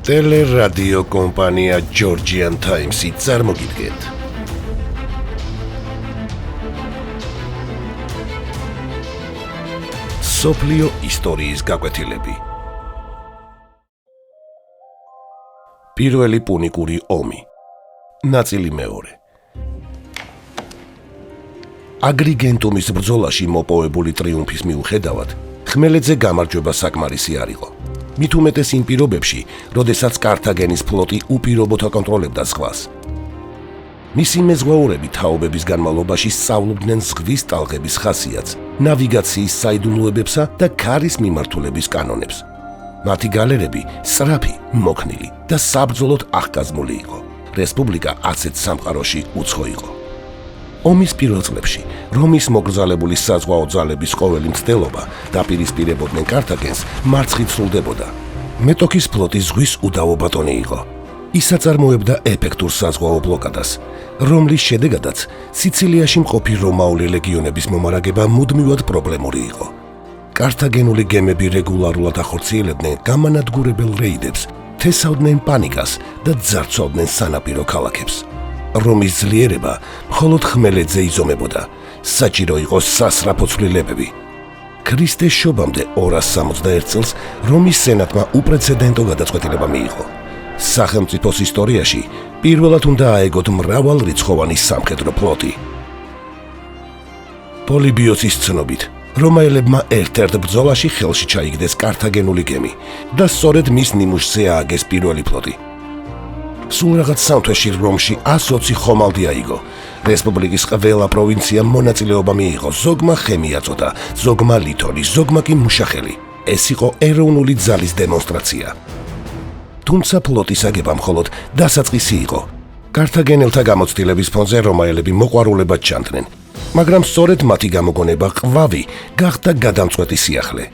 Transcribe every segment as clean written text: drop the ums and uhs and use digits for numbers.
Teleradio კომპანია Georgian Times-ი წარმოგიდგენთ. სოფლიო ისტორიის გაკვეთილები. პირველი პუნიკური ომი. ნაწილი მეორე. აგრიგენტუმის ბრძოლაში მოპოვებული ტრიუმფის მიუხედავად, ხმელეთზე გამარჯვება საკმარისი არ იყო. მით უმეტეს იმ პირობებში, როდესაც კართაგენის ფლოტი უპირობოდ აკონტროლებდა ზღვას. მისი მეზღვაურები თაობების განმავლობაში სწავლობდნენ ზღვის ტალღების ხასიათს, ნავიგაციის საიდუმლოებებსა და ქარის მიმართულების კანონებს. მათი გალერები სწრაფი, მოქნილი და საბრძოლოდ აღკაზმული იყო. რესპუბლიკა ასეთ სამყაროში უცხო იყო. ომის პირველ წლებში რომის მოგრძალებული საზღვაო ძალების ყოველი მცდელობა დაპირისპირებოდნენ კართაგენს მარცხით სრულდებოდა. მეტოქის ფლოტი ზღვის უდავო ბატონი იყო. ის აწარმოებდა ეფექტურ საზღვაო ბლოკადას, რომლის შედეგადაც სიცილიაში მყოფი რომაული ლეგიონების მომარაგება მუდმივად პრობლემური იყო. კართაგენული გემები რეგულარულად ახორციელებდნენ გამანადგურებელ რეიდებს, თესავდნენ პანიკას და ძარცვავდნენ სანაპირო ქალაქებს. რომის ძლიერება მხოლოდ ხმელეთზე იზომებოდა, საჭირო იყო სასწრაფო ცვლილებები. ქრისტეს შობამდე 261 წელს რომის სენატმა უპრეცედენტო გადაწყვეტილება მიიღო. სახელმწიფოს ისტორიაში პირველად უნდა აეგოთ მრავალრიცხოვანი სამხედრო ფლოტი. პოლიბიოსის ცნობით, რომაელებმა ერთ-ერთ ბრძოლაში ხელში ჩაიგდეს კართაგენული გემი და სწორედ მის ნიმუშზე ააგეს პირველი ფლოტი. სულ რაღაც სამთვეში რომში 120 ხომალდი აიგო. რესპუბლიკის ყველა პროვინციამ მონაწილეობა მიიღო, ზოგმა ხემი აწოდა, ზოგმა ლითონი, ზოგმა კი მუშახელი. ეს იყო ეროვნული ძალის დემონსტრაცია. თუმცა ფლოტის აგება მხოლოდ დასაწყისი იყო. კართაგენელთა გამოცდილების ფონზე რომაელები მოყვარულებად ჩანდნენ, მაგრამ სწორედ მათი გამოგონება ყვავი გახდა გადამწყვეტი სიახლე.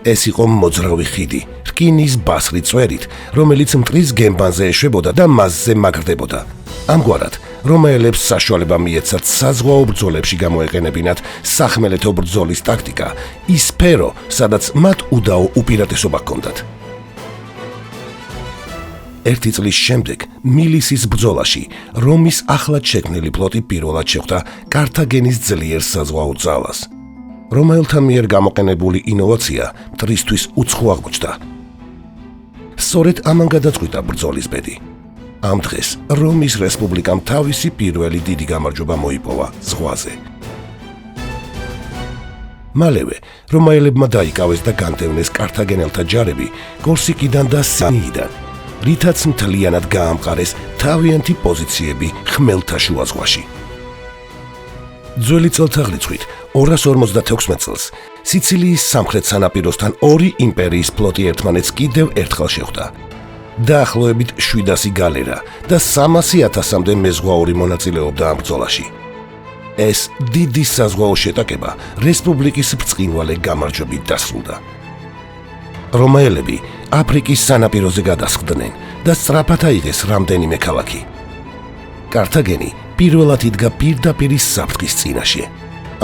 ეს იყო მოძრავი ხიდი, რკინის ბასრი წვერით, რომელიც მტრის გემბანზე ეშვებოდა და მასზე მაგრდებოდა. ამგვარად, რომაელებს საშუალება მიეცათ საზღვაო ბრძოლებში გამოეყენებინათ სახმელეთო ბრძოლის ტაქტიკა, ის სფერო, სადაც მათ უდაო უპირატესობა ჰქონდათ. ერთი წლის შემდეგ, მილისის ბრძოლაში, რომის ახლად შექმნილი ფლოტი პირველად შეხვდა კართაგენის ძლიერ საზღვაო ძალას. რომაელთა მიერ გამოყენებული ინოვაცია მტრისთვის უცხო აღმოჩნდა. სწორედ ამან გადაწყვიტა ბრძოლის ბედი. ამ დღეს რომის რესპუბლიკამ თავისი პირველი დიდი გამარჯვება მოიპოვა ზღვაზე. მალევე რომაელებმა დაიკავეს და განდევნეს კართაგენელთა ჯარები კორსიკიდან და სენიიდან, რითაც მთლიანად გაამყარეს თავიანთი პოზიციები ხმელთაშუა ზღვაში. ძველი წელთაღრიცხვით 256 წელს სიცილიის სამხრეთ სანაპიროსთან ორი იმპერიის ფლოტი ერთმანეთს კიდევ ერთხელ შეხვდა. დაახლოებით 700 გალერა და 300,000-მდე მეზღვაური მონაწილეობდა ამ ბრძოლაში. ეს დიდი საზღვაო შეტაკება რესპუბლიკის ბრწყინვალე გამარჯვებით დასრულდა. რომაელები აფრიკის სანაპიროზე გადასხდნენ და სწრაფად აიღეს რამდენიმე ქალაქი. კართაგენი პირველად იდგა პირდაპირ საფრთხის წინაშე.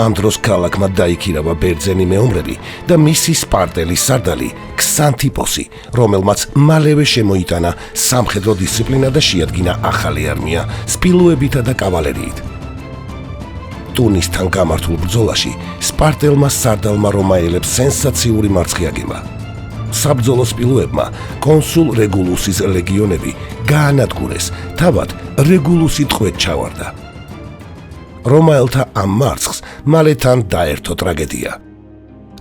ამ დროს ქალაქმა დაიქირავა ბერძენი მეომრები და მისი სპარტელი სარდალი ქსანთიპოსი, რომელმაც მალევე შემოიტანა სამხედრო დისციპლინა და შეადგინა ახალი არმია სპილოებითა და კავალერიით. ტუნისთან გამართულ ბრძოლაში სპარტელმა სარდალმა რომაელებს სენსაციური მარცხი აგება. საბრძოლო სპილოებმა კონსულ რეგულუსის ლეგიონები გაანადგურეს, თავად რეგულუსი ტყვედ ჩავარდა. რომაელთა ამ მარცხს მალე თან დაერთო ტრაგედია.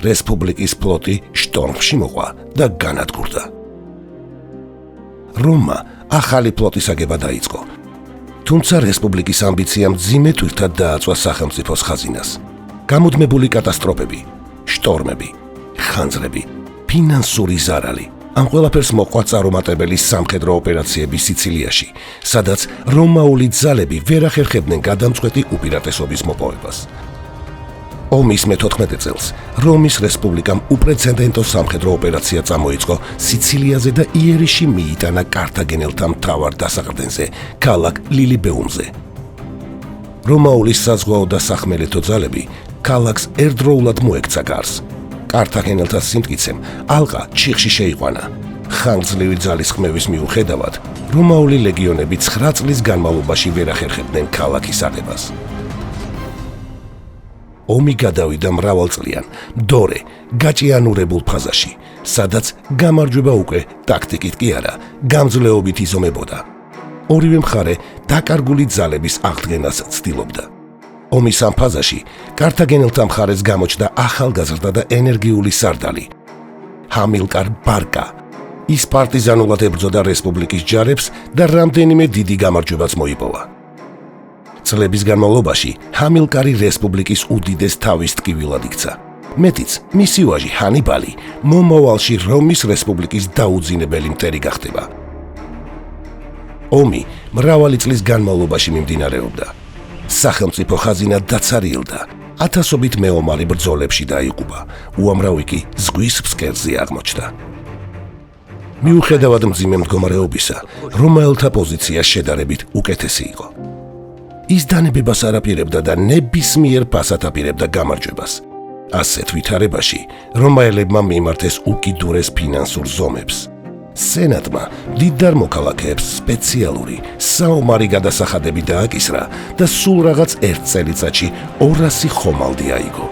რესპუბლიკის ფლოტი შტორმში მოყვა და განადგურდა. რომმა ახალი ფლოტის აგება დაიწყო. თუმცა რესპუბლიკის ამბიციამ მძიმე თვითად დააწვა სახელმწიფოს ხაზინას. გამუდმებული კატასტროფები, შტორმები, ხანძრები, ფინანსური ზარალი. ამ ყველაფერს მოყვა წარუმატებელი სამხედრო ოპერაციები სიცილიაში, სადაც რომაული ძალები ვერ ახერხებდნენ გადამწყვეტი უპირატესობის მოპოვებას. ომის მე-14 წელს რომის რესპუბლიკამ უპრეცედენტო სამხედრო ოპერაცია წამოიწყო სიცილიაზე და იერიში მიიტანა კართაგენელთა მთავარ დასაყრდენზე, ქალაქ ლილიბეუმზე. რომაული საზღვაო და სახმელეთო ძალები ქალაქს ერთდროულად მოექცა გარს. კართაგენელთა სიმტკიცემ ალყა ჩიხში შეიყვანა. ხანგრძლივი ძალის ხმევის მიუხედავად, რომაული ლეგიონები 9 წლის განმავლობაში ვერ ახერხებდნენ ქალაქის აღებას. ომი გადავიდა მრავალწლიან, მდორე, გაჭიანურებულ ფაზაში, სადაც გამარჯვება უკვე ტაქტიკით კი არა, გამძლეობით იზომებოდა. ორივე მხარე დაკარგული ძალების აღდგენას ცდილობდა. ომის ამ ფაზაში კართაგენელთა მხარეს გამოჩნდა ახალგაზრდა და ენერგიული სარდალი ჰამილკარ ბარკა. ის პარტიზანულად ებრძოდა რესპუბლიკის ჯარებს და რამდენიმე დიდი გამარჯვებაც მოიპოვა. წლების განმავლობაში ჰამილკარი რესპუბლიკის უდიდეს თავის ტკივილად იქცა. მეტიც, მისი ვაჟი ჰანიბალი მომავალში რომის რესპუბლიკის დაუძინებელი მტერი გახდება. ომი მრავალი წლის განმავლობაში მიმდინარეობდა. სახელმწიფო ხაზინა დაცარიელდა, ათასობით მეომარი ბრძოლებში დაიღუპა, უამრავი კი ზღვის ფსკერზე აღმოჩნდა. მიუხედავად მძიმე მდგომარეობისა, რომაელთა პოზიცია შედარებით უკეთესი იყო. ის დანებებას არ აპირებდა და ნებისმიერ ფასად აპირებდა გამარჯვებას. ასეთ ვითარებაში რომაელებმა მიმართეს უკიდურეს ფინანსურ ზომებს. სენატმა მდიდარ მოქალაქეებს სპეციალური საომარი გადასახადები დააკისრა და სულ რაღაც 1 წელიწადში 200 ხომალდი აიგო.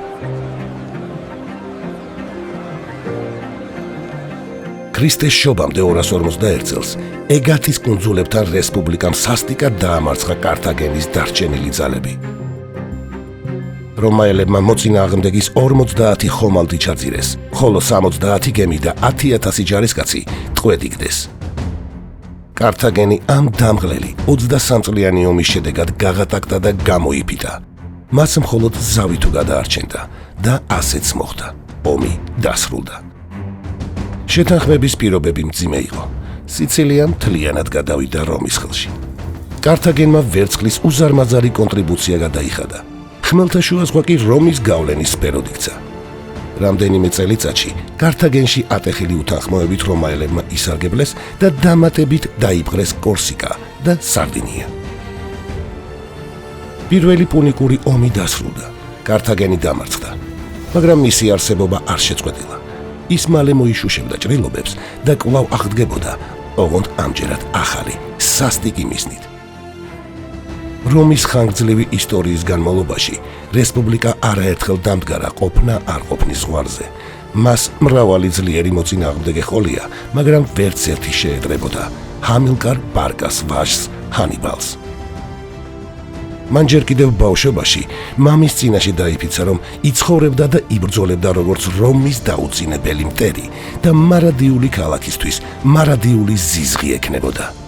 ქრისტეს შობამდე 241 წელს ეგათის კუნძულებთან რესპუბლიკამ სასტიკად დაამარცხა კართაგენის დარჩენილი ძალები. რომაელებმა მოწინააღმდეგის 50 ხომალდი ჩაძირეს, ხოლო 70 გემი და 10,000 ჯარისკაცი ტყვედ იგდეს. კართაგენი ამ დამღლელი 23 წლიანი ომის შედეგად გაღატაკდა და გამოიფიტა. მას მხოლოდ ზავი თუ გადაარჩენდა და ასეც მოხდა. ომი დასრულდა. შეთანხმების პირობები მძიმე იყო. სიცილია მთლიანად გადავიდა რომის ხელში. კართაგენმა ვერცხლის უზარმაზარი კონტრიბუცია გადაიხადა. ხმელთაშუა ზღვა კი რომის გავლენის სფეროდ იქცა. რამდენიმე წელიწადში კართაგენში ატეხილი უთანხმოებით რომაელებმა ისარგებლეს და დამატებით დაიპყრეს კორსიკა და სარდინია. პირველი პუნიკური ომი დასრულდა. კართაგენი დამარცხდა, მაგრამ მისი არსებობა არ შეწყვეტილა. ის მალე მოიშუშებდა ჭრილობებს და კვლავ აღდგებოდა, ოღონდ ამჯერად ახალი, სასტიკი მიზნით. რომის ხანგრძლივი ისტორიის განმავლობაში რესპუბლიკა არაერთხელ დამდგარა ყოფნა არ ყოფნის ზღვარზე. მას მრავალი ძლიერი მოწინააღმდეგე ჰყოლია, მაგრამ ვერც ერთი შეედრებოდა ჰამილკარ ბარკას ვაჟს ჰანიბალს. მან ჯერ კიდევ ბავშვობაში მამის წინაშე დაიფიცა, რომ იცხოვრებდა და იბრძოლებდა როგორც რომის დაუძინებელი მტერი და მარადიული ქალაქისთვის მარადიული ზიზღი ექნებოდა.